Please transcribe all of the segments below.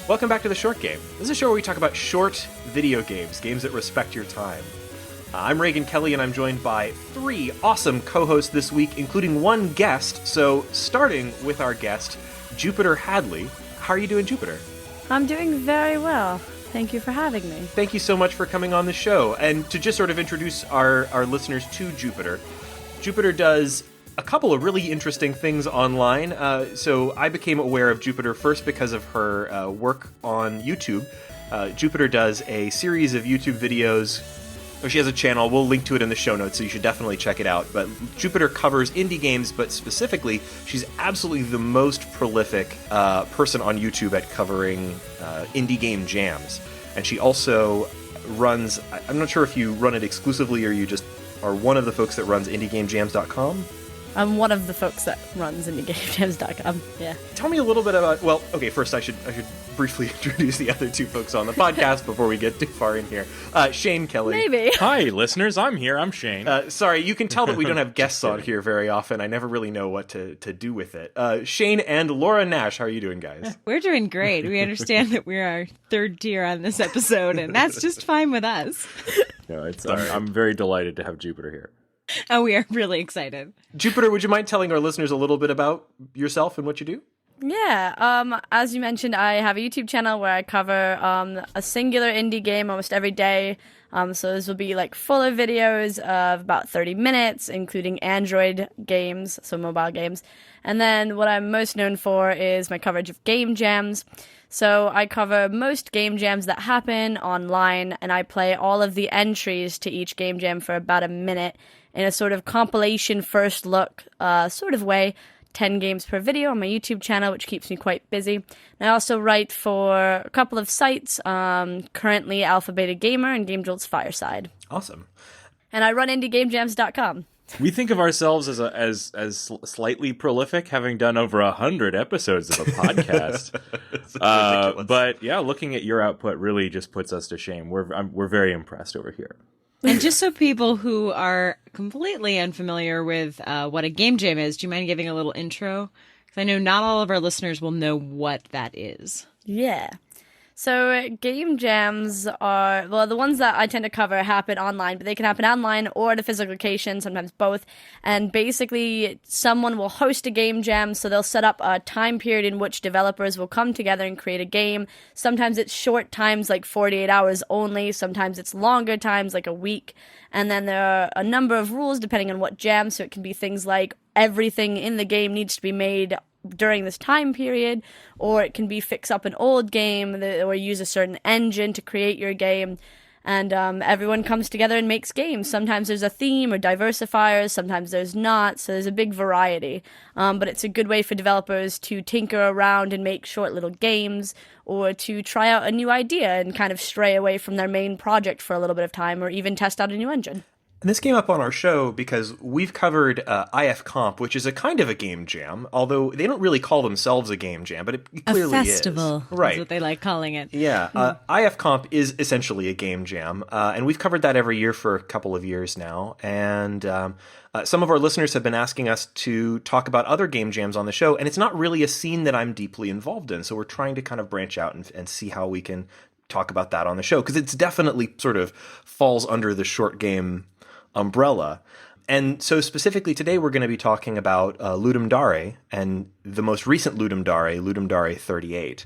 Welcome back to The Short Game. This is a show where we talk about short video games, games that respect your time. I'm Reagan Kelly, and I'm joined by 3 awesome co-hosts this week, including one guest. So, starting with our guest, Jupiter Hadley. How are you doing, Jupiter? I'm doing very well. Thank you for having me. Thank you so much for coming on the show. And to just sort of introduce our listeners to Jupiter, Jupiter does a couple of really interesting things online. So I became aware of Jupiter first because of her work on YouTube. Jupiter does a series of YouTube videos. She has a channel. We'll link to it in the show notes, so you should definitely check it out. But Jupiter covers indie games, but specifically, she's absolutely the most prolific person on YouTube at covering indie game jams. And she also runs, I'm not sure if you run it exclusively or you just are one of the folks that runs indiegamejams.com. I'm one of the folks that runs indiegamejams.com, yeah. Tell me a little bit about, well, okay, first I should briefly introduce the other 2 folks on the podcast before we get too far in here. Shane Kelly. Maybe. Hi, listeners. I'm here. I'm Shane. Sorry, you can tell that we don't have guests on here very often. I never really know what to do with it. Shane and Laura Nash, how are you doing, guys? We're doing great. We understand that we're our 3rd tier on this episode, and that's just fine with us. No, I'm very delighted to have Jupiter here. And we are really excited. Jupiter, would you mind telling our listeners a little bit about yourself and what you do? Yeah, as you mentioned, I have a YouTube channel where I cover a singular indie game almost every day. So this will be like fuller videos of about 30 minutes, including Android games, so mobile games. And then what I'm most known for is my coverage of game jams. So I cover most game jams that happen online, and I play all of the entries to each game jam for about a minute in a sort of compilation first look sort of way. 10 games per video on my YouTube channel, which keeps me quite busy. And I also write for a couple of sites, currently Alpha Beta Gamer and Game Jolt's Fireside. Awesome. And I run indiegamejams.com. We think of ourselves as slightly prolific, having done over 100 episodes of a podcast. But yeah, looking at your output really just puts us to shame. We're very impressed over here. And just so people who are completely unfamiliar with what a game jam is, do you mind giving a little intro? Because I know not all of our listeners will know what that is. Yeah. So game jams are, well, the ones that I tend to cover happen online, but they can happen online or at a physical location, sometimes both. And basically, someone will host a game jam, so they'll set up a time period in which developers will come together and create a game. Sometimes it's short times, like 48 hours only. Sometimes it's longer times, like a week. And then there are a number of rules depending on what jam, so it can be things like everything in the game needs to be made during this time period, or it can be fix up an old game or use a certain engine to create your game, and everyone comes together and makes games. Sometimes there's a theme or diversifiers, sometimes there's not, so there's a big variety, but it's a good way for developers to tinker around and make short little games, or to try out a new idea and kind of stray away from their main project for a little bit of time, or even test out a new engine. And this came up on our show because we've covered IF Comp, which is a kind of a game jam, although they don't really call themselves a game jam, but it clearly is. A festival, right? Is what they like calling it. Yeah, IF Comp is essentially a game jam, and we've covered that every year for a couple of years now. And some of our listeners have been asking us to talk about other game jams on the show, and it's not really a scene that I'm deeply involved in, so we're trying to kind of branch out and see how we can talk about that on the show, because it's definitely sort of falls under the short game umbrella. And so specifically today we're going to be talking about Ludum Dare and the most recent Ludum Dare 38.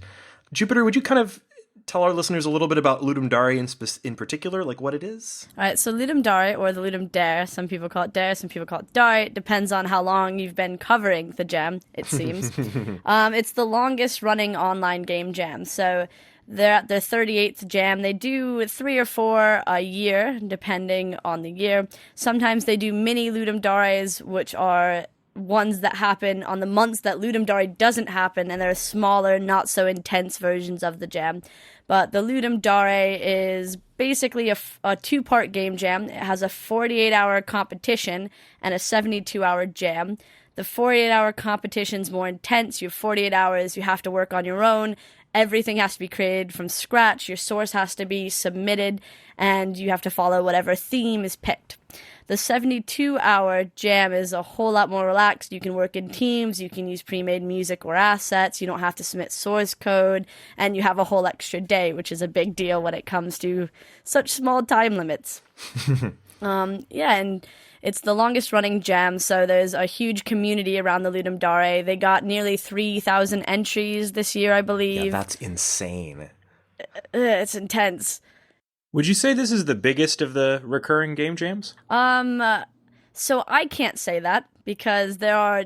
Jupiter, would you kind of tell our listeners a little bit about Ludum Dare in particular, like what it is? All right, so Ludum Dare, or the Ludum Dare, some people call it Dare, some people call it Dare. It depends on how long you've been covering the jam, it seems. It's the longest running online game jam, so they're at their 38th jam. They do 3 or 4 a year, depending on the year. Sometimes they do mini Ludum Dares, which are ones that happen on the months that Ludum Dare doesn't happen, and they're smaller, not so intense versions of the jam. But the Ludum Dare is basically a 2-part game jam. It has a 48-hour competition and a 72-hour jam. The 48-hour competition's more intense. You have 48 hours. You have to work on your own. everything has to be created from scratch. Your source has to be submitted, and you have to follow whatever theme is picked. The 72-hour jam is a whole lot more relaxed. You can work in teams, you can use pre-made music or assets, you don't have to submit source code, and you have a whole extra day, which is a big deal when it comes to such small time limits. And it's the longest running jam, so there's a huge community around the Ludum Dare. They got nearly 3,000 entries this year, I believe. Yeah, that's insane. It's intense. Would you say this is the biggest of the recurring game jams? So I can't say that because there are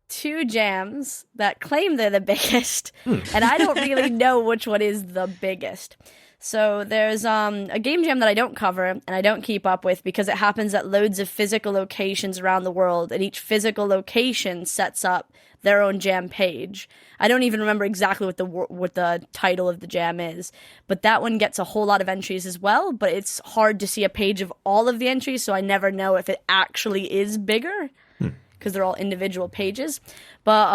2 jams that claim they're the biggest, and I don't really know which one is the biggest. So there's a game jam that I don't cover and I don't keep up with because it happens at loads of physical locations around the world, and each physical location sets up their own jam page. I don't even remember exactly what the title of the jam is, but that one gets a whole lot of entries as well, but it's hard to see a page of all of the entries, so I never know if it actually is bigger because they're all individual pages. But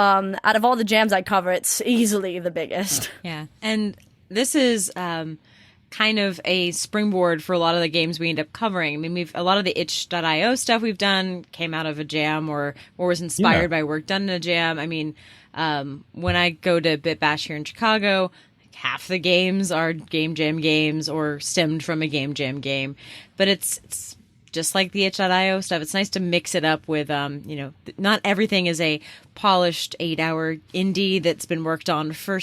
out of all the jams I cover, it's easily the biggest. Yeah, and this is kind of a springboard for a lot of the games we end up covering. I mean, a lot of the itch.io stuff we've done came out of a jam or was inspired by work done in a jam. I mean, when I go to BitBash here in Chicago, like half the games are game jam games or stemmed from a game jam game. But it's just like the itch.io stuff. It's nice to mix it up with, not everything is a polished 8-hour indie that's been worked on for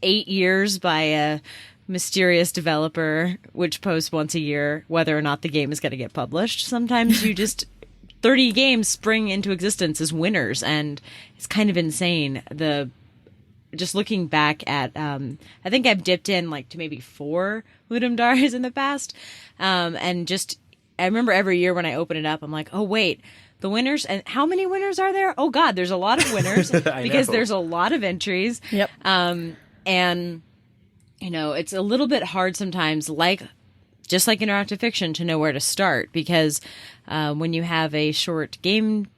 8 years by a mysterious developer, which posts once a year whether or not the game is going to get published. Sometimes you just 30 games spring into existence as winners, and it's kind of insane. Just looking back at, I think I've dipped in like to maybe 4 Ludum Dares in the past, and just I remember every year when I open it up, I'm like, oh wait, the winners, and how many winners are there? Oh God, there's a lot of winners because there's a lot of entries. Yep. And it's a little bit hard sometimes, just like interactive fiction, to know where to start because when you have a short game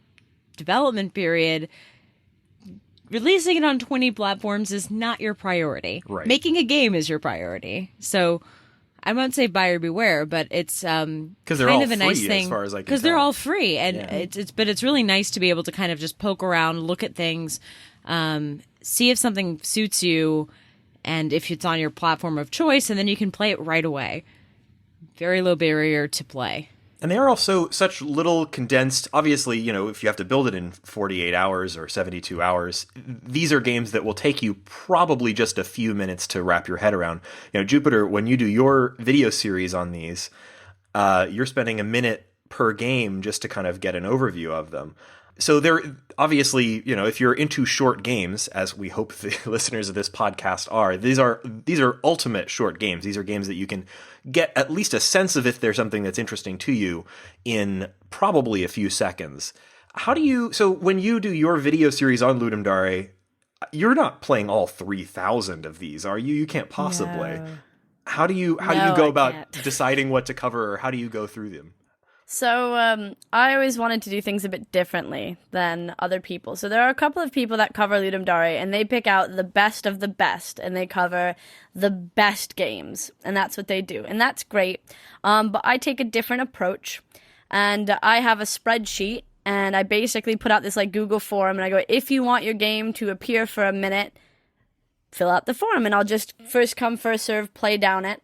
development period, releasing it on 20 platforms is not your priority. Right. Making a game is your priority. So I won't say buyer beware, but it's kind they're all of a nice free, thing as far as I can because they're tell. all free, and it's really nice to be able to kind of just poke around, look at things, see if something suits you. And if it's on your platform of choice, and then you can play it right away. Very low barrier to play. And they are also such little condensed. Obviously, if you have to build it in 48 hours or 72 hours, these are games that will take you probably just a few minutes to wrap your head around. Jupiter, when you do your video series on these, you're spending a minute per game just to kind of get an overview of them. So they're obviously, if you're into short games, as we hope the listeners of this podcast are, these are ultimate short games. These are games that you can get at least a sense of if there's something that's interesting to you in probably a few seconds. So when you do your video series on Ludum Dare, you're not playing all 3,000 of these, are you? You can't possibly. No. How do you go about deciding what to cover, or how do you go through them? So I always wanted to do things a bit differently than other people. So there are a couple of people that cover Ludum Dare, and they pick out the best of the best, and they cover the best games, and that's what they do. And that's great. But I take a different approach, and I have a spreadsheet, and I basically put out this like Google form, and I go, if you want your game to appear for a minute, fill out the form, and I'll just first come, first serve, play down it.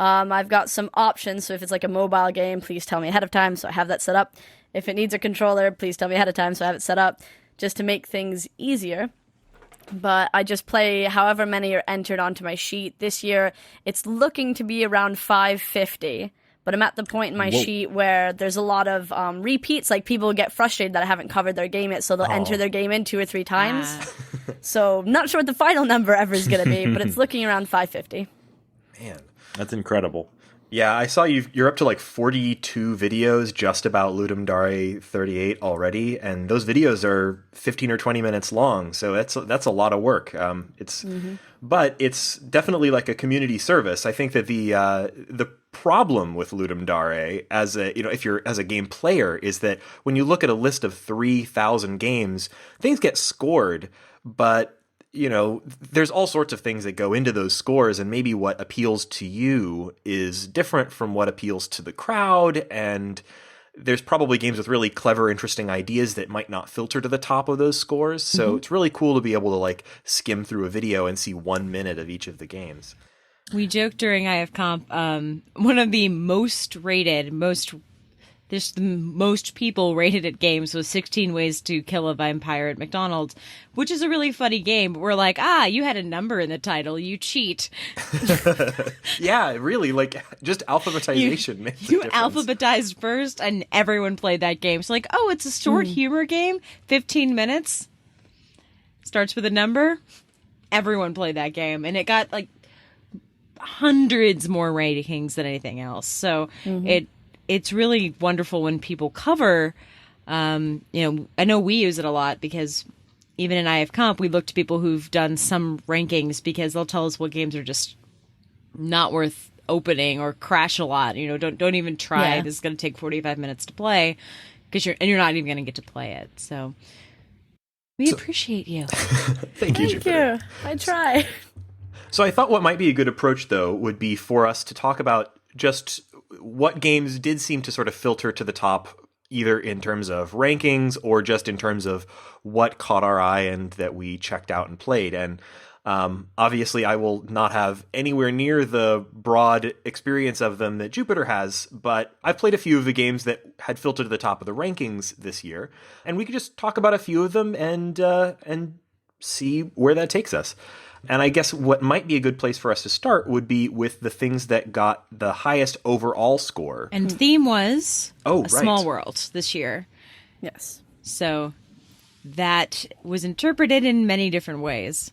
I've got some options, so if it's like a mobile game, please tell me ahead of time, so I have that set up. If it needs a controller, please tell me ahead of time, so I have it set up, just to make things easier. But I just play however many are entered onto my sheet. This year, it's looking to be around 550, but I'm at the point in my sheet where there's a lot of repeats, like people get frustrated that I haven't covered their game yet, so they'll enter their game in 2 or 3 times. So not sure what the final number ever is going to be, but it's looking around 550. Man. That's incredible. Yeah, I saw you're up to like 42 videos just about Ludum Dare 38 already, and those videos are 15 or 20 minutes long, so that's a lot of work. But it's definitely like a community service. I think that the problem with Ludum Dare as if you're as a game player is that when you look at a list of 3,000 games, things get scored, but there's all sorts of things that go into those scores, and maybe what appeals to you is different from what appeals to the crowd, and there's probably games with really clever, interesting ideas that might not filter to the top of those scores. So it's really cool to be able to like skim through a video and see 1 minute of each of the games. We joked during IFComp, one of the most people rated at games was 16 Ways to Kill a Vampire at McDonald's, which is a really funny game. But we're like, you had a number in the title, you cheat. Yeah, really, like just alphabetization makes a You difference. alphabetized first, and everyone played that game. So like, it's a short humor game, 15 minutes, starts with a number. Everyone played that game, and it got like hundreds more ratings than anything else. So it's really wonderful when people cover, I know we use it a lot because even in IFComp, we look to people who've done some rankings because they'll tell us what games are just not worth opening or crash a lot. Don't even try. Yeah. This is going to take 45 minutes to play because you're not even going to get to play it. So we appreciate you. Thank you, Thank Jupiter. you. I try. So I thought what might be a good approach, though, would be for us to talk about just what games did seem to sort of filter to the top, either in terms of rankings or just in terms of what caught our eye and that we checked out and played. And obviously, I will not have anywhere near the broad experience of them that Jupiter has, but I've played a few of the games that had filtered to the top of the rankings this year, and we could just talk about a few of them and see where that takes us. And I guess what might be a good place for us to start would be with the things that got the highest overall score. And theme was Oh, a right. small world this year. Yes. So that was interpreted in many different ways.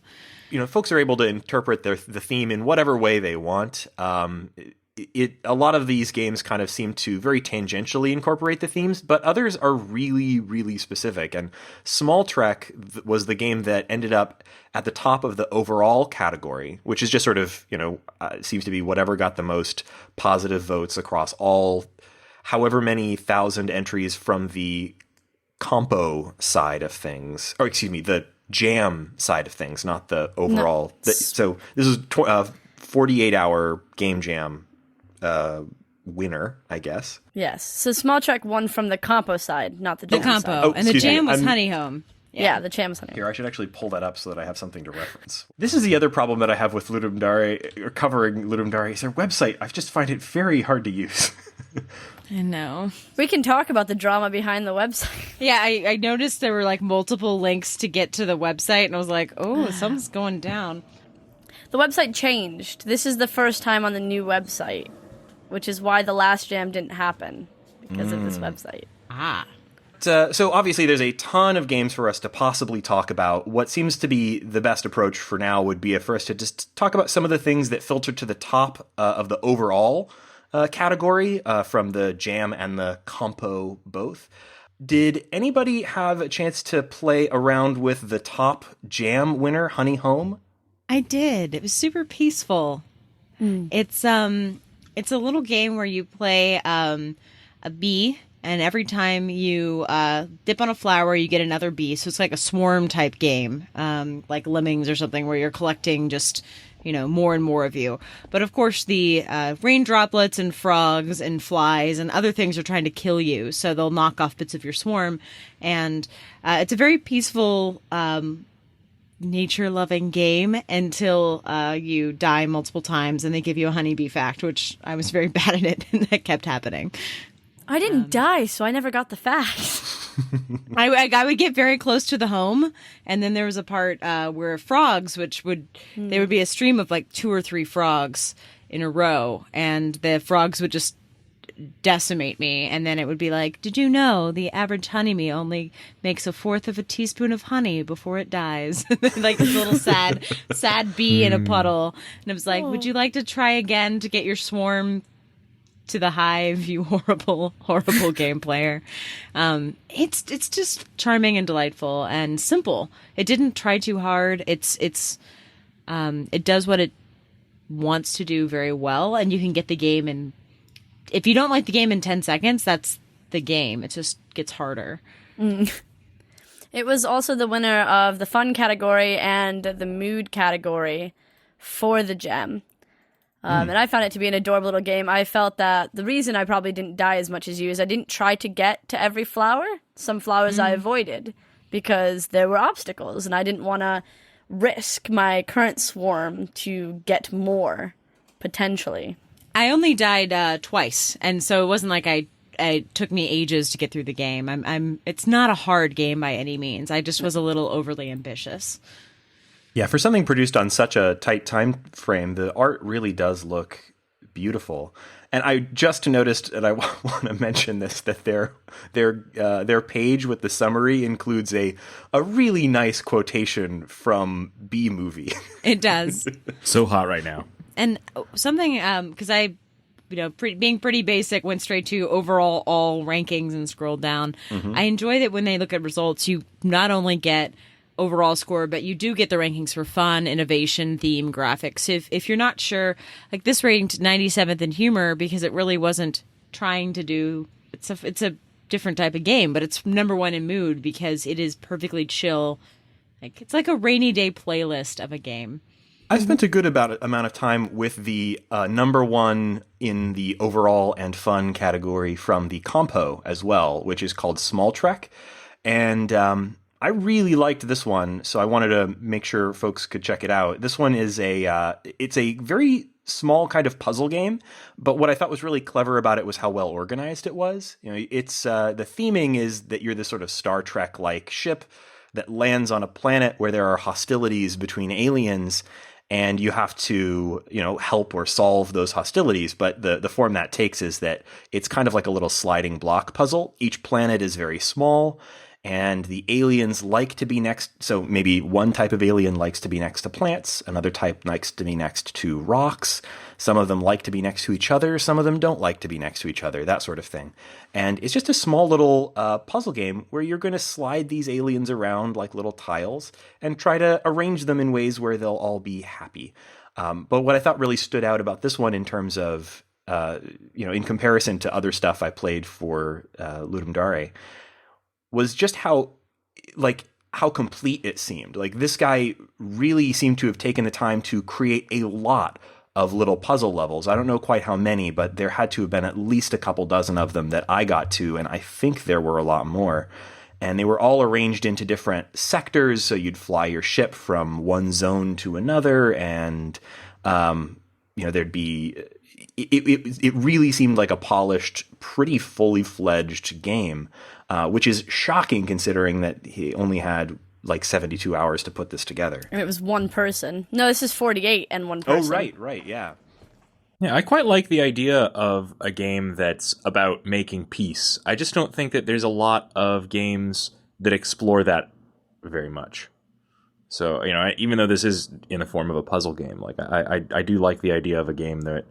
Folks are able to interpret the theme in whatever way they want. A lot of these games kind of seem to very tangentially incorporate the themes, but others are really, really specific. And Smalltrek was the game that ended up at the top of the overall category, which is just sort of, seems to be whatever got the most positive votes across all, however many thousand entries from the compo side of things, or excuse me, the jam side of things, not the overall. So this is 48-hour game jam winner, I guess. Yes. So Smalltrek won from the compo side, not the jam The compo. side. Oh, and the excuse me. jam was I'm- Honey Home. Yeah, the jam was on it. Here, I should actually pull that up so that I have something to reference. This is the other problem that I have with Ludum Dare, or covering Ludum Dare, is their website. I just find it very hard to use. I know. We can talk about the drama behind the website. Yeah, I noticed there were like multiple links to get to the website, and I was like, something's going down. The website changed. This is the first time on the new website, which is why the last jam didn't happen, because of this website. Ah. So obviously there's a ton of games for us to possibly talk about. What seems to be the best approach for now would be for us to just talk about some of the things that filter to the top of the overall category from the jam and the compo both. Did anybody have a chance to play around with the top jam winner, Honey Home? I did. It was super peaceful. It's a little game where you play a bee, and every time you dip on a flower, you get another bee. So it's like a swarm type game, like Lemmings or something, where you're collecting just more and more of you. But of course, the rain droplets and frogs and flies and other things are trying to kill you, so they'll knock off bits of your swarm. And it's a very peaceful, nature-loving game until you die multiple times and they give you a honeybee fact, which I was very bad at it, and that kept happening. I didn't die, so I never got the facts. I would get very close to the home, and then there was a part where frogs, there would be a stream of like 2 or 3 frogs in a row, and the frogs would just decimate me, and then it would be like, did you know the average honeybee only makes 1/4 of a teaspoon of honey before it dies? Like this little sad bee in a puddle, and it was like, would you like to try again to get your swarm to the hive, you horrible game player. It's just charming and delightful and simple. It didn't try too hard. It does what it wants to do very well, and you can get the game in. If you don't like the game in 10 seconds, that's the game. It just gets harder. It was also the winner of the fun category and the mood category for the gem. And I found it to be an adorable little game. I felt that the reason I probably didn't die as much as you is I didn't try to get to every flower. Some flowers I avoided because there were obstacles, and I didn't want to risk my current swarm to get more, potentially. I only died twice, and so it wasn't like it took me ages to get through the game. It's not a hard game by any means. I just was a little overly ambitious. Yeah, for something produced on such a tight time frame, the art really does look beautiful. And I just noticed, and I want to mention this, that their page with the summary includes a really nice quotation from B Movie. It does. So hot right now. And something, because being pretty basic, went straight to overall all rankings and scrolled down. I enjoy that when they look at results, you not only get overall score, but you do get the rankings for fun, innovation, theme, graphics. If you're not sure, like this ranked 97th in humor because it really wasn't trying to do. It's a different type of game, but it's number one in mood because it is perfectly chill. Like it's like a rainy day playlist of a game. I spent a good amount of time with the number one in the overall and fun category from the Compo as well, which is called Smalltrek. And I really liked this one, so I wanted to make sure folks could check it out. This one is it's a very small kind of puzzle game, but what I thought was really clever about it was how well organized it was. It's the theming is that you're this sort of Star Trek-like ship that lands on a planet where there are hostilities between aliens, and you have to, help or solve those hostilities. But the form that takes is that it's kind of like a little sliding block puzzle. Each planet is very small, and the aliens like to be next. So maybe one type of alien likes to be next to plants. Another type likes to be next to rocks. Some of them like to be next to each other. Some of them don't like to be next to each other, that sort of thing. And it's just a small little puzzle game where you're going to slide these aliens around like little tiles and try to arrange them in ways where they'll all be happy. But what I thought really stood out about this one in terms of, in comparison to other stuff I played for Ludum Dare, was just how complete it seemed. Like this guy really seemed to have taken the time to create a lot of little puzzle levels. I don't know quite how many, but there had to have been at least a couple dozen of them that I got to, and I think there were a lot more. And they were all arranged into different sectors, so you'd fly your ship from one zone to another, and there'd be... It really seemed like a polished, pretty fully fledged game, which is shocking considering that he only had like 72 hours to put this together. And it was one person. No, this is 48 and one person. Oh, right, yeah. Yeah, I quite like the idea of a game that's about making peace. I just don't think that there's a lot of games that explore that very much. So, even though this is in the form of a puzzle game, like I do like the idea of a game that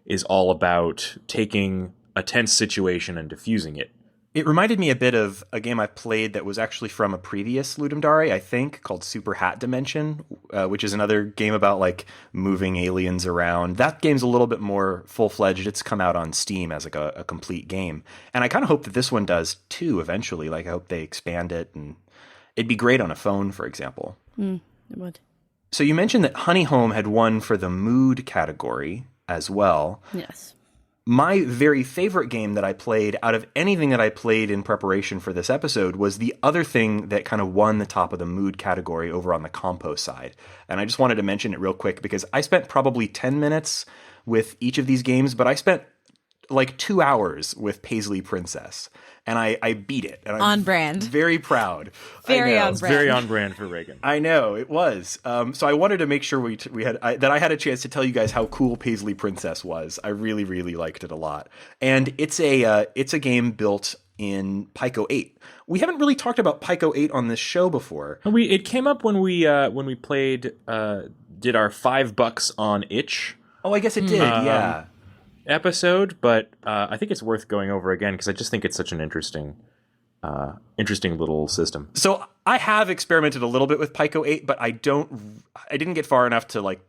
is all about taking a tense situation and diffusing it. It reminded me a bit of a game I played that was actually from a previous Ludum Dare, I think, called Super Hat Dimension, which is another game about like moving aliens around. That game's a little bit more full-fledged. It's come out on Steam as like a complete game. And I kind of hope that this one does too eventually. Like I hope they expand it, and it'd be great on a phone, for example. It would. So you mentioned that Honey Home had won for the mood category as well. Yes. My very favorite game that I played out of anything that I played in preparation for this episode was the other thing that kind of won the top of the mood category over on the Compo side. And I just wanted to mention it real quick because I spent probably 10 minutes with each of these games, but I spent like 2 hours with Paisley Princess. And I beat it. And I'm on brand. Very proud. Very on It's brand. very on brand for Reagan. I know, it was. So I wanted to make sure that I had a chance to tell you guys how cool Paisley Princess was. I really, really liked it a lot. And it's a game built in Pico 8. We haven't really talked about Pico 8 on this show before. It came up when we played did our $5 on Itch. Oh, I guess it did. Yeah. Episode, but I think it's worth going over again because I just think it's such an interesting little system. So I have experimented a little bit with Pico 8, but I didn't get far enough to like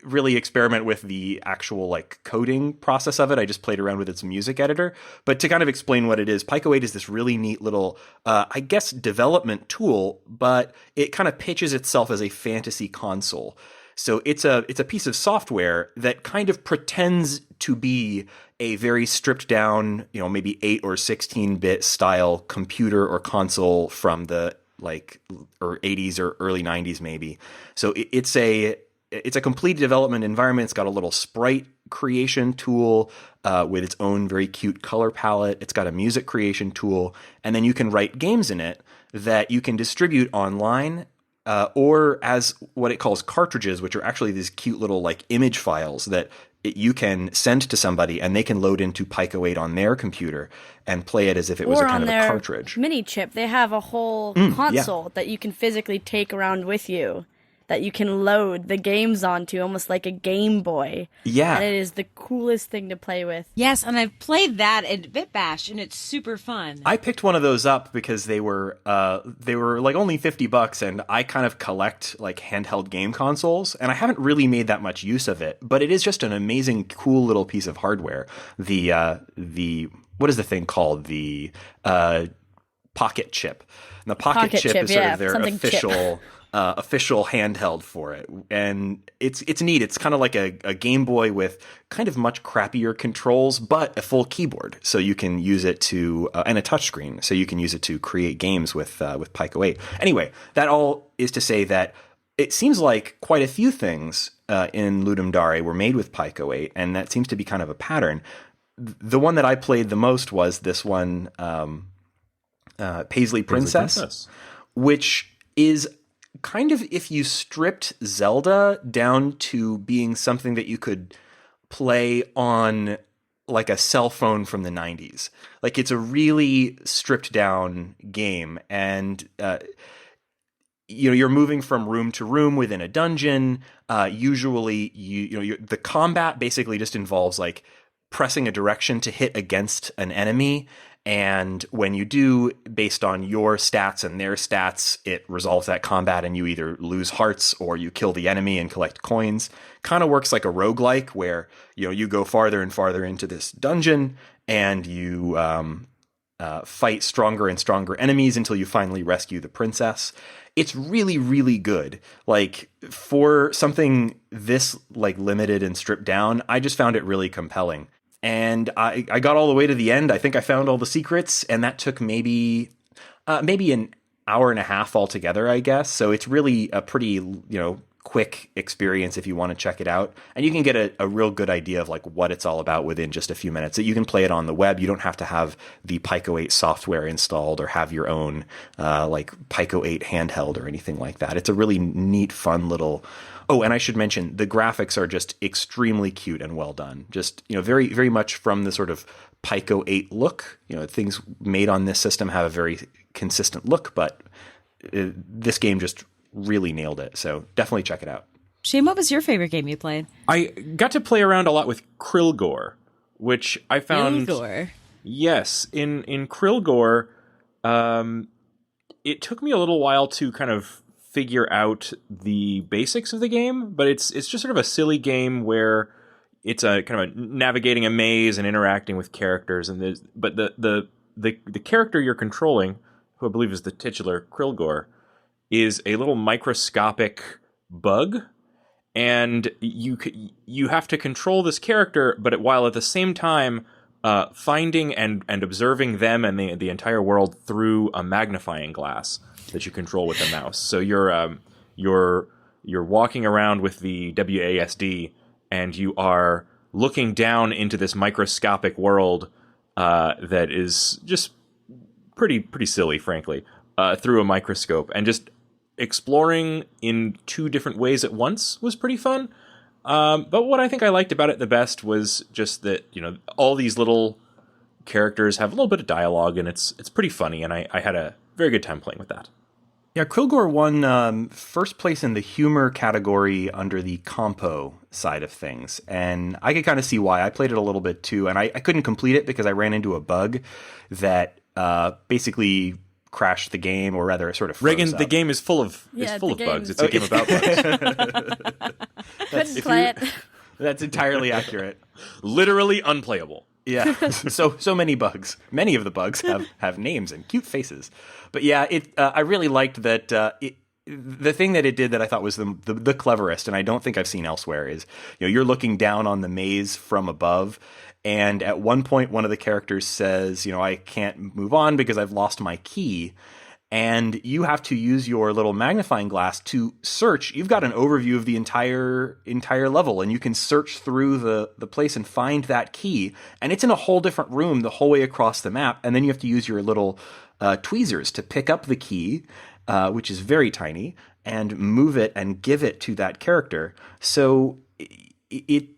really experiment with the actual like coding process of it. I just played around with its music editor. But to kind of explain what it is, Pico 8 is this really neat little, I guess, development tool, but it kind of pitches itself as a fantasy console. So it's a piece of software that kind of pretends to be a very stripped down, maybe 8 or 16-bit style computer or console from the or 80s or early 90s maybe. So it's a complete development environment. It's got a little sprite creation tool with its own very cute color palette. It's got a music creation tool, and then you can write games in it that you can distribute online or as what it calls cartridges, which are actually these cute little like image files that you can send to somebody, and they can load into Pico 8 on their computer and play it as if it was a kind of a cartridge. Mini chip, they have a whole console that you can physically take around with you, that you can load the games onto, almost like a Game Boy. Yeah. And it is the coolest thing to play with. Yes, and I've played that at BitBash, and it's super fun. I picked one of those up because they were like only $50, and I kind of collect like handheld game consoles, and I haven't really made that much use of it, but it is just an amazing, cool little piece of hardware. The what is the thing called? The pocket chip. And the pocket chip is sort of their official handheld for it, and it's neat. It's kind of like a Game Boy with kind of much crappier controls, but a full keyboard, so you can use it to and a touchscreen, so you can use it to create games with Pico 8. Anyway, that all is to say that it seems like quite a few things in Ludum Dare were made with Pico 8, and that seems to be kind of a pattern. The one that I played the most was this one, Paisley Princess, which is kind of, if you stripped Zelda down to being something that you could play on like a cell phone from the 90s. Like, it's a really stripped down game, and you're moving from room to room within a dungeon. Usually the combat basically just involves like pressing a direction to hit against an enemy. And when you do, based on your stats and their stats, it resolves that combat, and you either lose hearts or you kill the enemy and collect coins. Kind of works like a roguelike, where you go farther and farther into this dungeon, and you fight stronger and stronger enemies until you finally rescue the princess. It's really, really good. Like, for something this like limited and stripped down, I just found it really compelling. And I got all the way to the end. I think I found all the secrets, and that took maybe an hour and a half altogether, I guess. So it's really a pretty, quick experience if you want to check it out. And you can get a real good idea of like what it's all about within just a few minutes. So you can play it on the web. You don't have to have the Pico 8 software installed or have your own like Pico 8 handheld or anything like that. It's a really neat, fun little... Oh, and I should mention, the graphics are just extremely cute and well done. Just, very, very much from the sort of Pico 8 look. Things made on this system have a very consistent look, but this game just really nailed it. So definitely check it out. Shane, what was your favorite game you played? I got to play around a lot with Krilgore, which I found... Krilgore? Yes. In Krilgore, it took me a little while to kind of figure out the basics of the game, but it's just sort of a silly game where it's a kind of navigating a maze and interacting with characters, and the character you're controlling, who I believe is the titular Krilgore, is a little microscopic bug, and you have to control this character, but while at the same time finding and observing them and the entire world through a magnifying glass that you control with the mouse. So you're walking around with the WASD, and you are looking down into this microscopic world that is just pretty silly, frankly, through a microscope, and just exploring in two different ways at once was pretty fun. But what I think I liked about it the best was just that all these little characters have a little bit of dialogue, and it's pretty funny, and I had a very good time playing with that. Yeah, Krilgore won first place in the humor category under the compo side of things. And I could kind of see why. I played it a little bit too, and I couldn't complete it because I ran into a bug that basically crash the game, or rather, it sort of Reagan, froze the up. game is full of bugs. It's a game about bugs. Couldn't play it. That's entirely accurate. Literally unplayable. Yeah, so many bugs. Many of the bugs have names and cute faces. But yeah, I really liked that. The thing that it did that I thought was the cleverest, and I don't think I've seen elsewhere, is you're looking down on the maze from above, and at one point one of the characters says, I can't move on because I've lost my key. And you have to use your little magnifying glass to search. You've got an overview of the entire level, and you can search through the place and find that key. And it's in a whole different room the whole way across the map. And then you have to use your little tweezers to pick up the key, which is very tiny, and move it and give it to that character. So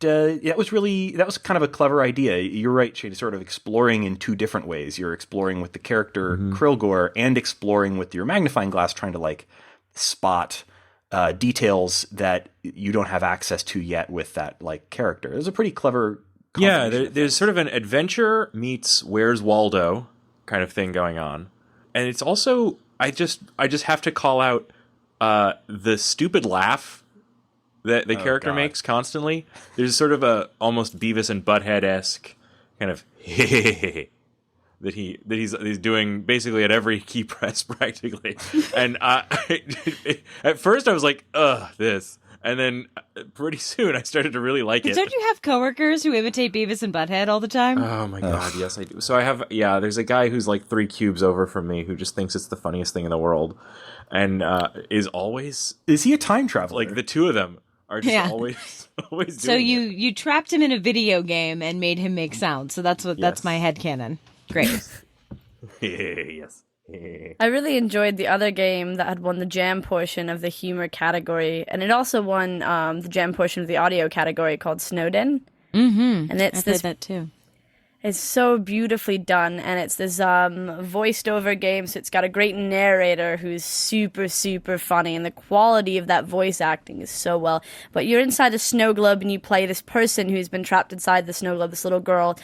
that was kind of a clever idea. You're right, Shane, sort of exploring in two different ways. You're exploring with the character Krilgore and exploring with your magnifying glass, trying to spot details that you don't have access to yet with that character. It was a pretty clever there's sort of an adventure meets Where's Waldo kind of thing going on. And it's also, I just have to call out the stupid laugh that the character makes constantly. There's sort of a almost Beavis and Butthead-esque kind of that he's doing basically at every key press practically. And at first I was like, this. And then pretty soon I started to really like it. Don't you have coworkers who imitate Beavis and Butthead all the time? Oh my god, yes I do. So I have, there's a guy who's 3 cubes over from me who just thinks it's the funniest thing in the world. And is always... Is he a time traveler? The two of them are just always doing So you trapped him in a video game and made him make sound. So that's my headcanon. Great. Yes. I really enjoyed the other game that had won the jam portion of the humor category, and it also won the jam portion of the audio category called Snowden. Mm-hmm. And it's I played that too. It's so beautifully done, and it's this voiced over game, so it's got a great narrator who's super, super funny, and the quality of that voice acting is so well. But you're inside a snow globe, and you play this person who's been trapped inside the snow globe, this little girl,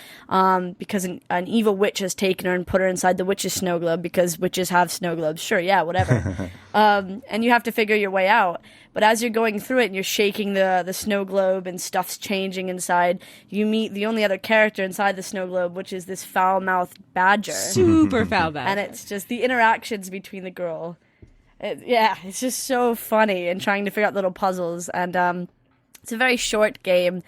because an evil witch has taken her and put her inside the witch's snow globe, because witches have snow globes. Sure, yeah, whatever. And you have to figure your way out. But as you're going through it and you're shaking the snow globe and stuff's changing inside, you meet the only other character inside the snow globe, which is this foul-mouthed badger. Super foul badger. And it's just the interactions between the girl. It's just so funny and trying to figure out little puzzles. And it's a very short game,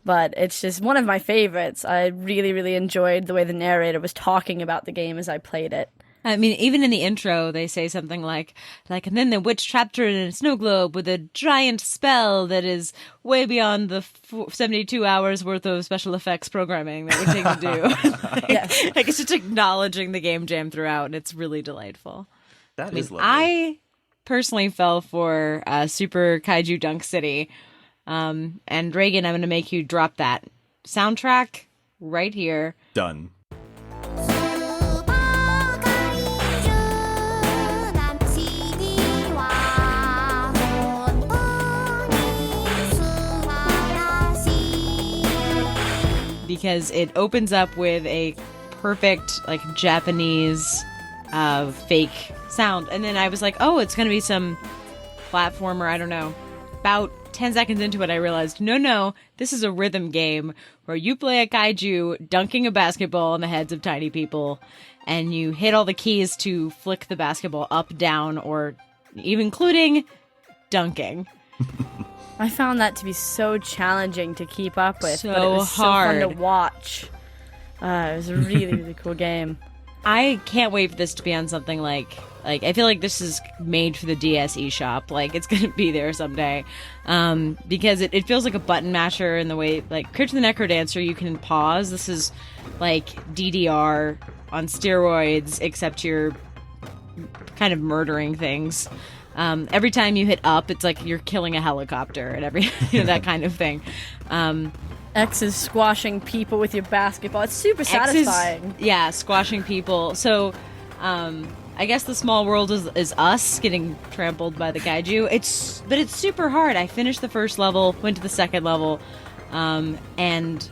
but it's just one of my favorites. I really, really enjoyed the way the narrator was talking about the game as I played it. I mean, even in the intro, they say something like, and then the witch trapped her in a snow globe with a giant spell that is way beyond the 72 hours worth of special effects programming that we take to do. Yes. It's just acknowledging the game jam throughout, and it's really delightful. That is lovely. I personally fell for Super Kaiju Dunk City. And Reagan, I'm going to make you drop that soundtrack right here. Done. Because it opens up with a perfect, Japanese fake sound. And then I was like, oh, it's going to be some platformer, I don't know. About 10 seconds into it, I realized, no, this is a rhythm game where you play a kaiju dunking a basketball on the heads of tiny people, and you hit all the keys to flick the basketball up, down, or even including dunking. I found that to be so challenging to keep up with, So but it was hard. so fun to watch. It was a really, really cool game. I can't wait for this to be on something like I feel like this is made for the DS eShop. It's going to be there someday. Because it feels like a button masher in the way, Crypt of the Necrodancer, you can pause. This is DDR on steroids, except you're kind of murdering things. Every time you hit up, it's like you're killing a helicopter and that kind of thing. X is squashing people with your basketball. It's super satisfying. Squashing people. So, I guess the small world is us getting trampled by the kaiju. But it's super hard. I finished the first level, went to the second level, and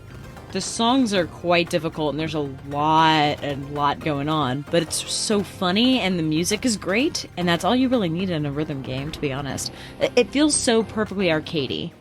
The songs are quite difficult, and there's a lot going on, but it's so funny, and the music is great, and that's all you really need in a rhythm game, to be honest. It feels so perfectly arcadey.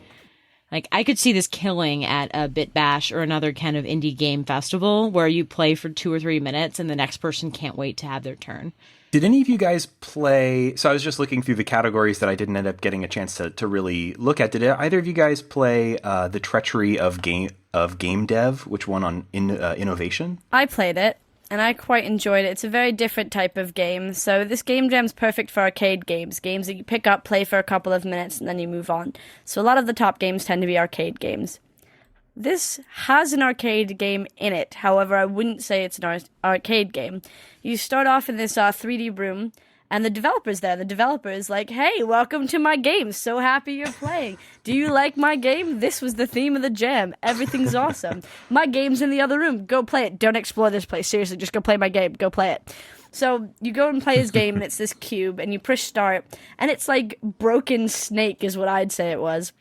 Like, I could see this killing at a Bit Bash or another kind of indie game festival where you play for 2 or 3 minutes and the next person can't wait to have their turn. Did any of you guys play... So I was just looking through the categories that I didn't end up getting a chance to really look at. Did either of you guys play the Treachery of Game Dev, which won on Innovation? I played it, and I quite enjoyed it. It's a very different type of game. So this game jam's perfect for arcade games that you pick up, play for a couple of minutes, and then you move on. So a lot of the top games tend to be arcade games. This has an arcade game in it. However, I wouldn't say it's an arcade game. You start off in this 3D room, and the developer's there. The developer is like, hey, welcome to my game. So happy you're playing. Do you like my game? This was the theme of the jam. Everything's awesome. My game's in the other room. Go play it. Don't explore this place. Seriously, just go play my game. Go play it. So you go and play his game, and it's this cube, and you push start, and it's like Broken Snake is what I'd say it was.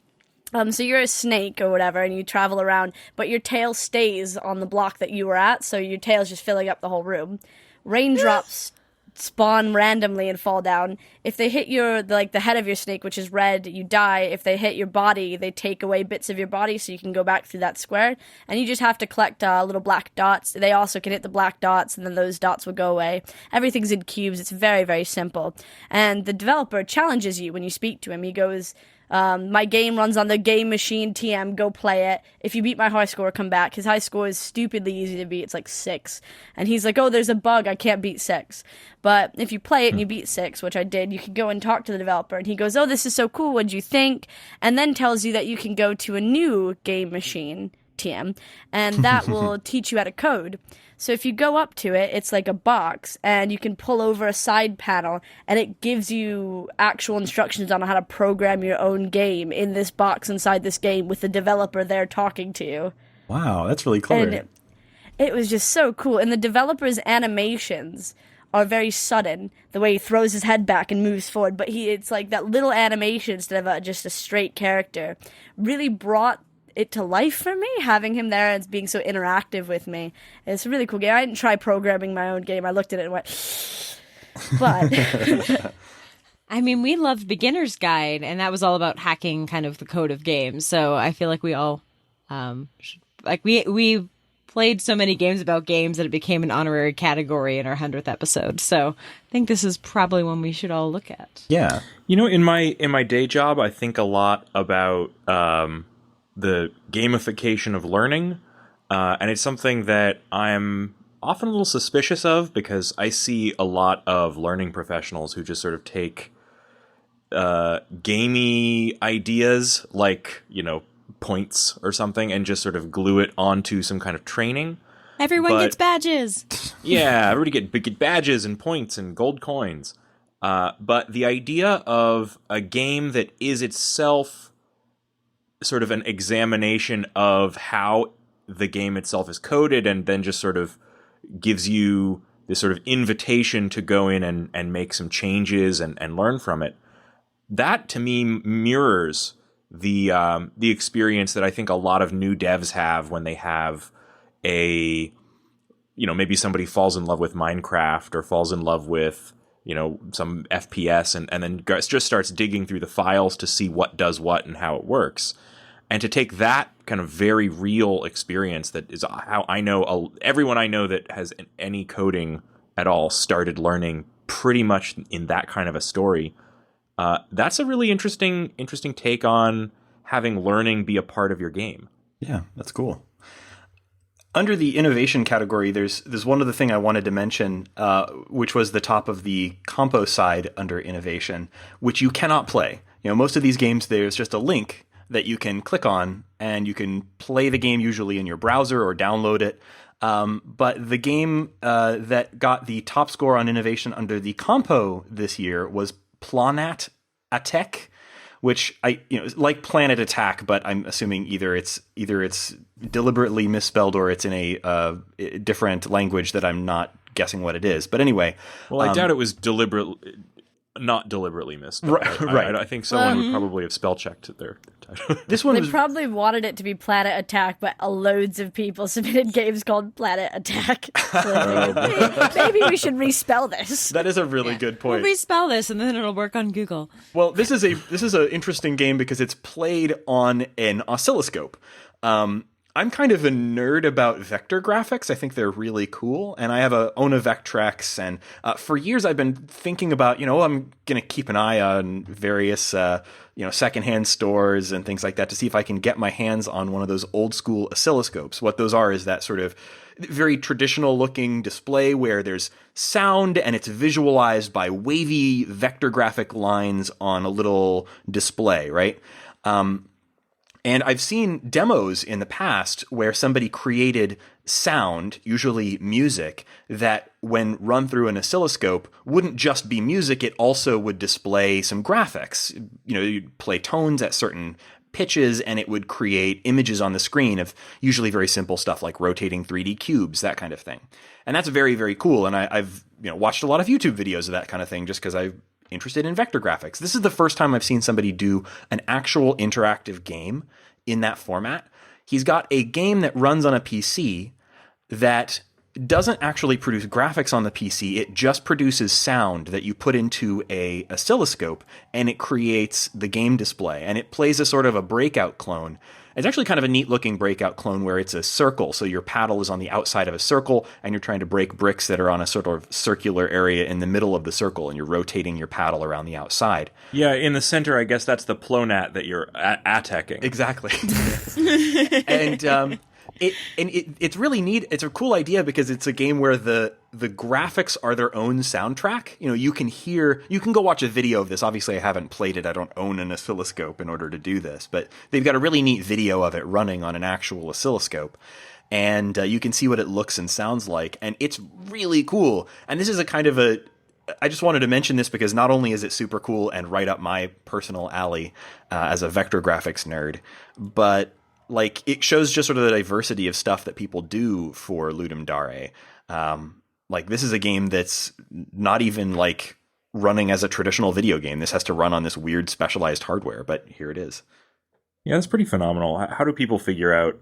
So you're a snake or whatever, and you travel around, but your tail stays on the block that you were at, so your tail's just filling up the whole room. Raindrops spawn randomly and fall down. If they hit the head of your snake, which is red, you die. If they hit your body, they take away bits of your body, so you can go back through that square, and you just have to collect little black dots. They also can hit the black dots, and then those dots will go away. Everything's in cubes. It's very, very simple. And the developer challenges you when you speak to him. He goes... my game runs on the game machine TM, go play it. If you beat my high score, come back. His high score is stupidly easy to beat. It's like 6. And he's like, oh, there's a bug. I can't beat 6. But if you play it and you beat 6, which I did, you can go and talk to the developer. And he goes, oh, this is so cool. What'd you think? And then tells you that you can go to a new game machine TM, and that will teach you how to code. So if you go up to it, it's like a box, and you can pull over a side panel, and it gives you actual instructions on how to program your own game in this box inside this game with the developer there talking to you. Wow, that's really clever. And it was just so cool. And the developer's animations are very sudden, the way he throws his head back and moves forward, but it's like that little animation instead of just a straight character really brought it to life for me, having him there and being so interactive with me. It's a really cool game. I didn't try programming my own game. I looked at it and went, but... I mean, we loved Beginner's Guide, and that was all about hacking kind of the code of games. So I feel like we all, we played so many games about games that it became an honorary category in our 100th episode. So I think this is probably one we should all look at. Yeah. You know, in my day job, I think a lot about the gamification of learning, and it's something that I'm often a little suspicious of, because I see a lot of learning professionals who just sort of take gamey ideas like, points or something and just sort of glue it onto some kind of training. Everyone gets badges. Yeah, everybody get badges and points and gold coins. But the idea of a game that is itself sort of an examination of how the game itself is coded, and then just sort of gives you this sort of invitation to go in and make some changes and learn from it. That, to me, mirrors the experience that I think a lot of new devs have when they have maybe somebody falls in love with Minecraft or falls in love with, some FPS and then just starts digging through the files to see what does what and how it works. And to take that kind of very real experience that is how I know everyone I know that has any coding at all started learning pretty much in that kind of a story. That's a really interesting take on having learning be a part of your game. Yeah, that's cool. Under the innovation category, there's one other thing I wanted to mention, which was the top of the compo side under innovation, which you cannot play. Most of these games, there's just a link that you can click on, and you can play the game usually in your browser or download it. But the game that got the top score on innovation under the compo this year was Plonet Atek, which like Planet Attack, but I'm assuming either it's deliberately misspelled or it's in a different language that I'm not guessing what it is. But anyway, well, I doubt it was deliberate. not deliberately missed. Right. I think someone would probably have spell checked their title. This one They was probably wanted it to be Planet Attack, but loads of people submitted games called Planet Attack. So maybe we should respell this. that is a really good point. We'll respell this, and then it'll work on Google. Well, this is an interesting game because it's played on an oscilloscope. I'm kind of a nerd about vector graphics. I think they're really cool, and I own a Vectrex, and for years I've been thinking about, I'm going to keep an eye on various, secondhand stores and things like that to see if I can get my hands on one of those old school oscilloscopes. What those are is that sort of very traditional looking display where there's sound and it's visualized by wavy vector graphic lines on a little display, right? And I've seen demos in the past where somebody created sound, usually music, that when run through an oscilloscope wouldn't just be music, it also would display some graphics. You'd play tones at certain pitches and it would create images on the screen of usually very simple stuff like rotating 3D cubes, that kind of thing. And that's very, very cool. And I've watched a lot of YouTube videos of that kind of thing just because I'm interested in vector graphics. This is the first time I've seen somebody do an actual interactive game in that format. He's got a game that runs on a PC that doesn't actually produce graphics on the PC. It just produces sound that you put into a oscilloscope, and it creates the game display. And it plays a sort of a breakout clone. It's actually kind of a neat looking breakout clone where it's a circle. So your paddle is on the outside of a circle and you're trying to break bricks that are on a sort of circular area in the middle of the circle, and you're rotating your paddle around the outside. Yeah, in the center, I guess that's the Plonet that you're attacking. Exactly. And it's really neat. It's a cool idea because it's a game where the graphics are their own soundtrack. You can go watch a video of this. Obviously, I haven't played it. I don't own an oscilloscope in order to do this, but they've got a really neat video of it running on an actual oscilloscope. And you can see what it looks and sounds like. And it's really cool. And this is a kind of I just wanted to mention this because not only is it super cool and right up my personal alley as a vector graphics nerd, but it shows just sort of the diversity of stuff that people do for Ludum Dare. This is a game that's not even running as a traditional video game. This has to run on this weird specialized hardware, but here it is. Yeah, that's pretty phenomenal. How do people figure out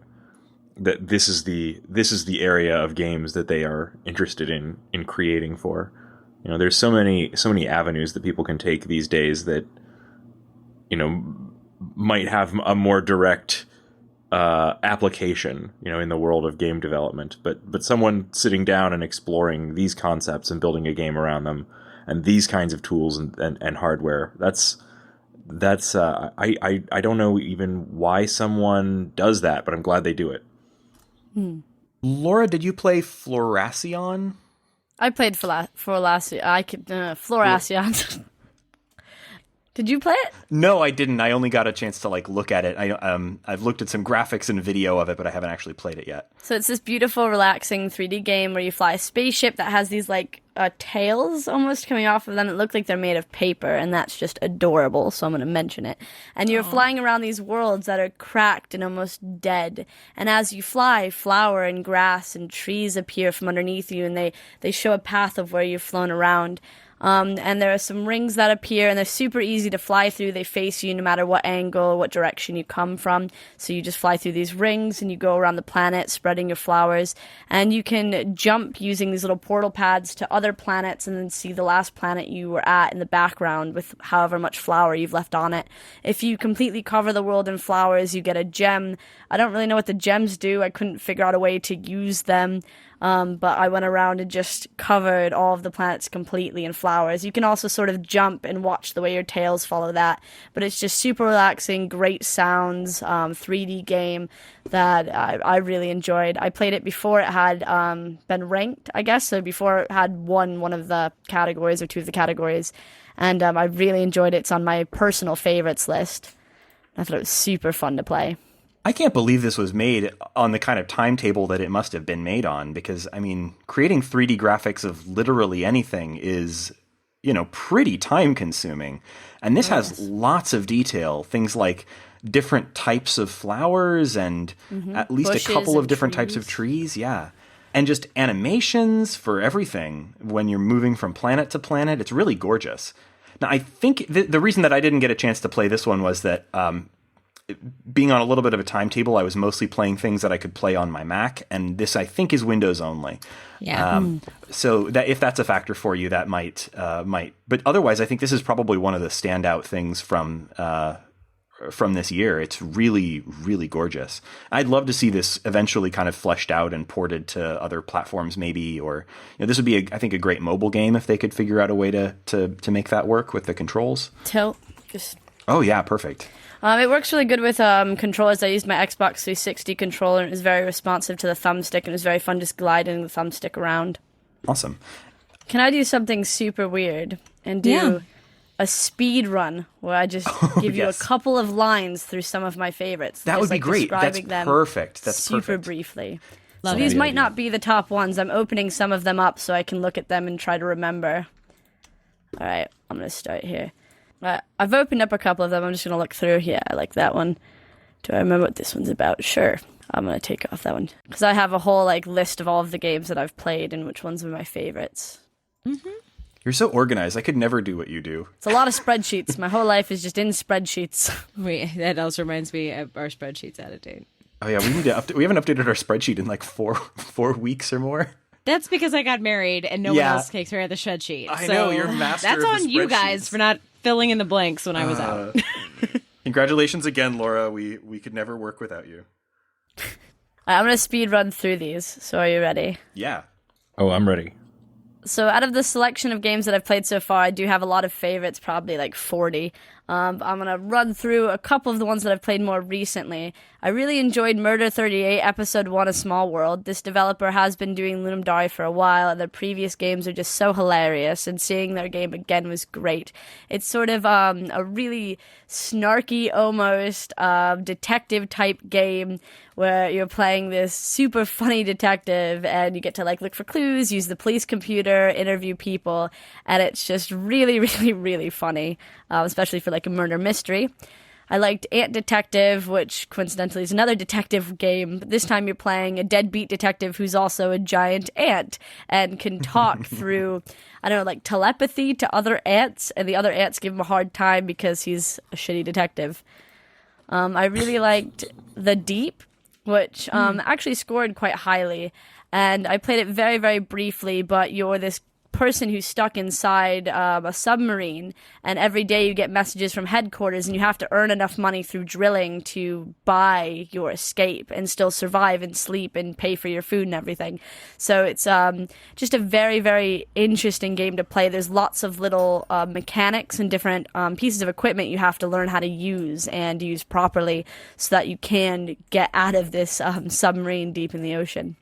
that this is the area of games that they are interested in creating for? There's so many avenues that people can take these days that might have a more direct application, in the world of game development, but someone sitting down and exploring these concepts and building a game around them, and these kinds of tools and hardware. That's I don't know even why someone does that, but I'm glad they do it. Laura, did you play Floraison? I played Floraison. Did you play it? No, I didn't. I only got a chance to look at it. I've looked at some graphics and video of it, but I haven't actually played it yet. So it's this beautiful, relaxing 3D game where you fly a spaceship that has these tails almost coming off of them. It look like they're made of paper, and that's just adorable. So I'm going to mention it. And you're flying around these worlds that are cracked and almost dead. And as you fly, flower and grass and trees appear from underneath you, and they show a path of where you've flown around. And there are some rings that appear, and they're super easy to fly through. They face you no matter what angle, what direction you come from. So you just fly through these rings, and you go around the planet spreading your flowers. And you can jump using these little portal pads to other planets and then see the last planet you were at in the background with however much flower you've left on it. If you completely cover the world in flowers, you get a gem. I don't really know what the gems do. I couldn't figure out a way to use them. But I went around and just covered all of the planets completely in flowers. You can also sort of jump and watch the way your tails follow that. But it's just super relaxing, great sounds, 3D game that I really enjoyed. I played it before it had been ranked, I guess. So before it had won one of the categories or two of the categories. And I really enjoyed it. It's on my personal favorites list. I thought it was super fun to play. I can't believe this was made on the kind of timetable that it must have been made on, because, creating 3D graphics of literally anything is, pretty time consuming. And this has lots of detail, things like different types of flowers and at least bushes, a couple of different types of trees. Yeah. And just animations for everything when you're moving from planet to planet. It's really gorgeous. Now, I think the reason that I didn't get a chance to play this one was that being on a little bit of a timetable, I was mostly playing things that I could play on my Mac, and this, I think, is Windows only. Yeah. So that if that's a factor for you, that might. But otherwise, I think this is probably one of the standout things from this year. It's really, really gorgeous. I'd love to see this eventually kind of fleshed out and ported to other platforms, maybe, or this would be, I think, a great mobile game if they could figure out a way to make that work with the controls. Tilt, just. Oh yeah, perfect. It works really good with controllers. I used my Xbox 360 controller, and it was very responsive to the thumbstick, and it was very fun just gliding the thumbstick around. Awesome. Can I do something super weird and do a speed run where I just give you a couple of lines through some of my favorites? That would be great. That's perfect. That's super perfect. Love briefly. So it. these might not be the top ones. I'm opening some of them up so I can look at them and try to remember. All right, I'm going to start here. I've opened up a couple of them. I'm just going to look through. Yeah, I like that one. Do I remember what this one's about? Sure. I'm going to take off that one. Because I have a whole list of all of the games that I've played and which ones are my favorites. Mm-hmm. You're so organized. I could never do what you do. It's a lot of spreadsheets. My whole life is just in spreadsheets. Wait, that also reminds me of our spreadsheet's out of date. Oh yeah, we need to we haven't updated our spreadsheet in 4 weeks or more. That's because I got married and no one else takes care of the spreadsheet. I know, you're master That's of the on you guys spreadsheets. for not filling in the blanks when I was out. Congratulations again, Laura. We could never work without you. I'm going to speed run through these. So are you ready? Yeah. Oh, I'm ready. So out of the selection of games that I've played so far, I do have a lot of favorites, probably 40. I'm going to run through a couple of the ones that I've played more recently. I really enjoyed Murder 38, Episode 1, A Small World. This developer has been doing Ludum Dare for a while, and their previous games are just so hilarious, and seeing their game again was great. It's sort of a really snarky, almost detective-type game where you're playing this super funny detective, and you get to look for clues, use the police computer, interview people, and it's just really, really, really funny, especially for a murder mystery. I liked Ant Detective, which coincidentally is another detective game, but this time you're playing a deadbeat detective who's also a giant ant and can talk through, telepathy to other ants, and the other ants give him a hard time because he's a shitty detective. I really liked The Deep, which actually scored quite highly, and I played it very, very briefly, but you're this person who's stuck inside a submarine, and every day you get messages from headquarters, and you have to earn enough money through drilling to buy your escape and still survive and sleep and pay for your food and everything. So it's just a very, very interesting game to play. There's lots of little mechanics and different pieces of equipment you have to learn how to use and use properly so that you can get out of this submarine deep in the ocean.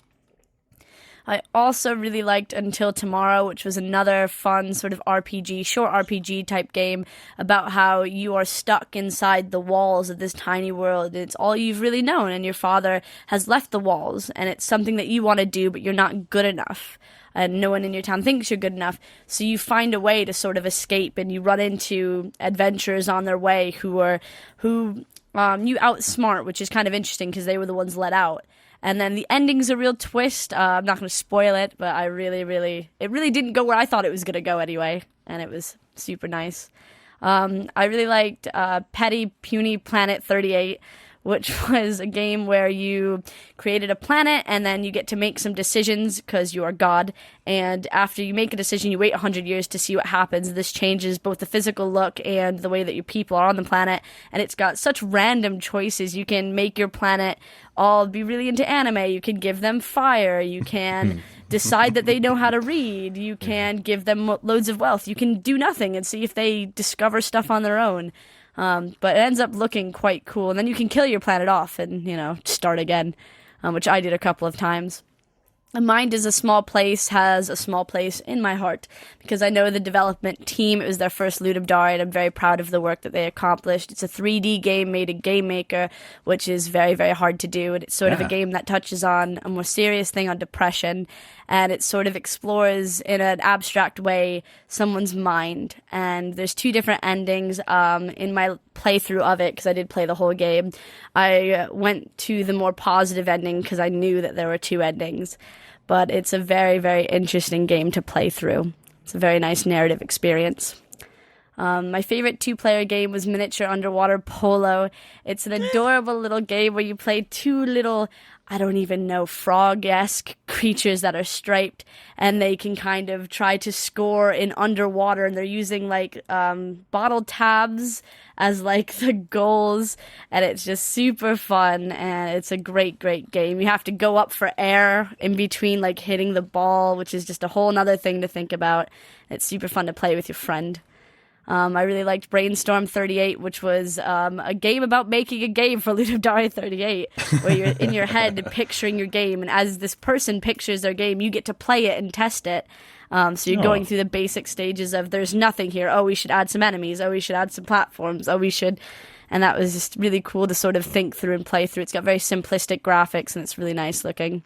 I also really liked Until Tomorrow, which was another fun sort of RPG, short RPG type game about how you are stuck inside the walls of this tiny world. It's all you've really known, and your father has left the walls, and it's something that you want to do, but you're not good enough. And no one in your town thinks you're good enough, so you find a way to sort of escape, and you run into adventurers on their way who you outsmart, which is kind of interesting because they were the ones let out. And then the ending's a real twist. I'm not going to spoil it, but it really didn't go where I thought it was going to go anyway, and it was super nice. I really liked Petty Puny Planet 38, which was a game where you created a planet and then you get to make some decisions because you are God. And after you make a decision, you wait 100 years to see what happens. This changes both the physical look and the way that your people are on the planet. And it's got such random choices. You can make your planet all be really into anime. You can give them fire. You can decide that they know how to read. You can give them loads of wealth. You can do nothing and see if they discover stuff on their own. But it ends up looking quite cool. And then you can kill your planet off and, start again, which I did a couple of times. Mind is a Small Place has a small place in my heart because I know the development team. It was their first Ludum Dare, and I'm very proud of the work that they accomplished. It's a 3D game made in Game Maker, which is very, very hard to do, and it's sort of a game that touches on a more serious thing on depression, and it sort of explores in an abstract way someone's mind. And there's 2 different endings in my playthrough of it because I did play the whole game. I went to the more positive ending because I knew that there were 2 endings. But it's a very, very interesting game to play through. It's a very nice narrative experience. My favorite 2-player game was Miniature Underwater Polo. It's an adorable little game where you play 2 little, I don't even know, frog-esque creatures that are striped, and they can kind of try to score in underwater, and they're using like bottle tabs as like the goals, and it's just super fun, and it's a great game. You have to go up for air in between like hitting the ball, which is just a whole nother thing to think about. It's super fun to play with your friend. I really liked Brainstorm 38, which was a game about making a game for Ludum Dare 38, where you're in your head picturing your game, and as this person pictures their game, you get to play it and test it. So you're going through the basic stages of there's nothing here. Oh, we should add some enemies. Oh, we should add some platforms. Oh, we should... And that was just really cool to sort of think through and play through. It's got very simplistic graphics, and it's really nice looking.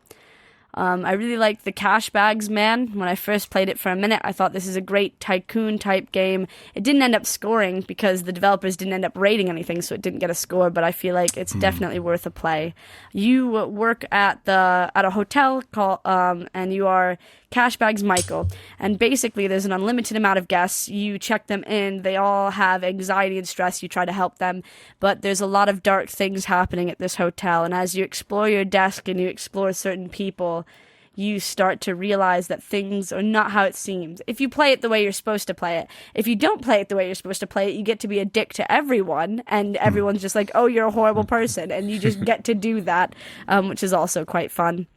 I really liked the Cash Bags Man. When I first played it for a minute, I thought this is a great tycoon-type game. It didn't end up scoring because the developers didn't end up rating anything, so it didn't get a score, but I feel like it's definitely worth a play. You work at a hotel and you are Cash Bags Michael, and basically there's an unlimited amount of guests. You check them in. They all have anxiety and stress. You try to help them, but there's a lot of dark things happening at this hotel, and as you explore your desk and you explore certain people, you start to realize that things are not how it seems. If you play it the way you're supposed to play it. If you don't play it the way you're supposed to play it, you get to be a dick to everyone, and everyone's just like, oh, you're a horrible person, and you just get to do that, which is also quite fun.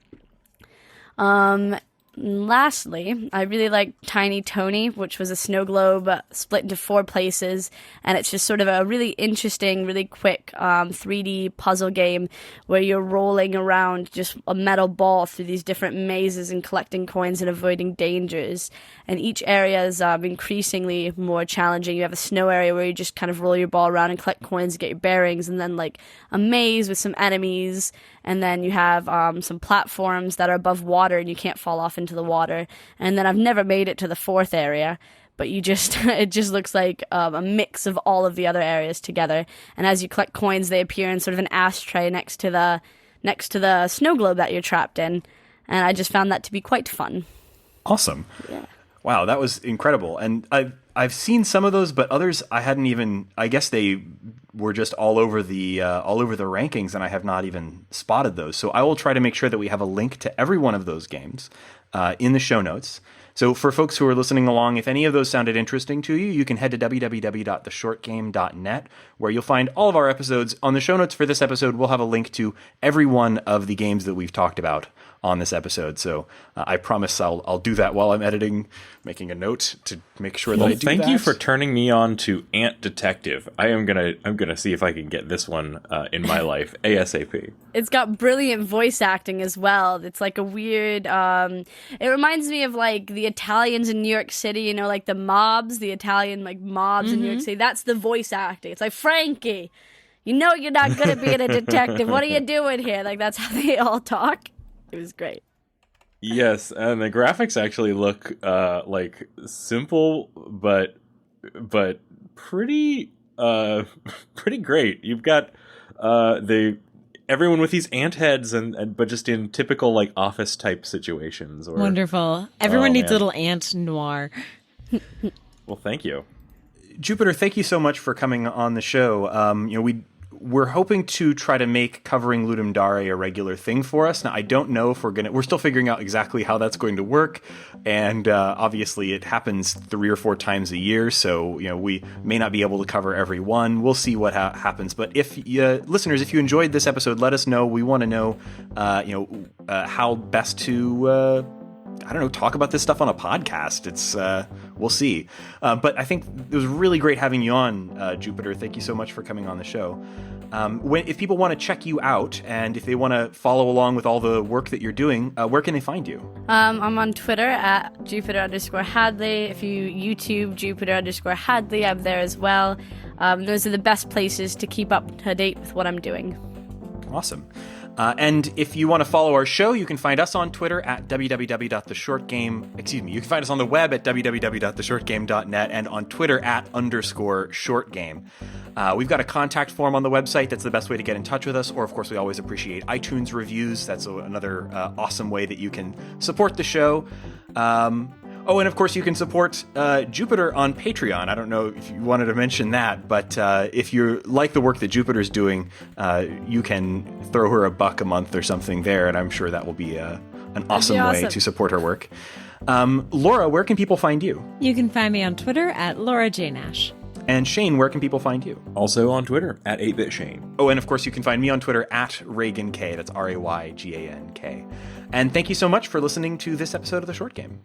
Lastly, I really liked Tiny Tony, which was a snow globe split into 4 places, and it's just sort of a really interesting, really quick 3D puzzle game where you're rolling around just a metal ball through these different mazes and collecting coins and avoiding dangers. And each area is increasingly more challenging. You have a snow area where you just kind of roll your ball around and collect coins and get your bearings, and then like a maze with some enemies, and then you have some platforms that are above water and you can't fall off into the water. And then I've never made it to the 4th area, but it just looks like a mix of all of the other areas together. And as you collect coins, they appear in sort of an ashtray next to the snow globe that you're trapped in. And I just found that to be quite fun. Awesome. Yeah. Wow, that was incredible. And I've seen some of those, but others I hadn't even. I guess they were just all over the rankings, and I have not even spotted those. So I will try to make sure that we have a link to every one of those games in the show notes. So for folks who are listening along, if any of those sounded interesting to you, you can head to www.theshortgame.net, where you'll find all of our episodes. On the show notes for this episode, we'll have a link to every one of the games that we've talked about on this episode. So I promise I'll do that while I'm editing, making a note to make sure that I do that. Thank you for turning me on to Ant Detective. I'm gonna see if I can get this one in my life ASAP. It's got brilliant voice acting as well. It's like a weird. It reminds me of like the Italians in New York City. You know, like the Italian like mobs in New York City. That's the voice acting. It's like, Frankie, you know you're not good at being a detective. What are you doing here? Like that's how they all talk. It was great. Yes, and the graphics actually look like simple, but pretty great. You've got everyone with these ant heads, but just in typical like office type situations. Wonderful. Everyone needs a little ant noir. Well, thank you, Jupiter. Thank you so much for coming on the show. We're hoping to try to make covering Ludum Dare a regular thing for us. Now, I don't know if we're still figuring out exactly how that's going to work. And obviously it happens 3 or 4 times a year. So, we may not be able to cover every one. We'll see what happens. But if listeners, if you enjoyed this episode, let us know. We want to know, how best to, talk about this stuff on a podcast. It's, we'll see. But I think it was really great having you on, Jupiter. Thank you so much for coming on the show. If people want to check you out and if they want to follow along with all the work that you're doing, where can they find you? I'm on Twitter at Jupiter_Hadley. If you YouTube Jupiter_Hadley, I'm there as well. Those are the best places to keep up to date with what I'm doing. Awesome. And if you want to follow our show, you can find us on Twitter at www.theshortgame. Excuse me, you can find us on the web at www.theshortgame.net and on Twitter at _shortgame. We've got a contact form on the website. That's the best way to get in touch with us. Or, of course, we always appreciate iTunes reviews. That's another awesome way that you can support the show. Oh, and of course you can support Jupiter on Patreon. I don't know if you wanted to mention that, but if you like the work that Jupiter's doing, you can throw her $1 a month or something there, and I'm sure that will be an awesome way to support her work. Laura, where can people find you? You can find me on Twitter at Laura J. Nash. And Shane, where can people find you? Also on Twitter at 8BitShane. Oh, and of course you can find me on Twitter at RayganK. That's RayGank. And thank you so much for listening to this episode of The Short Game.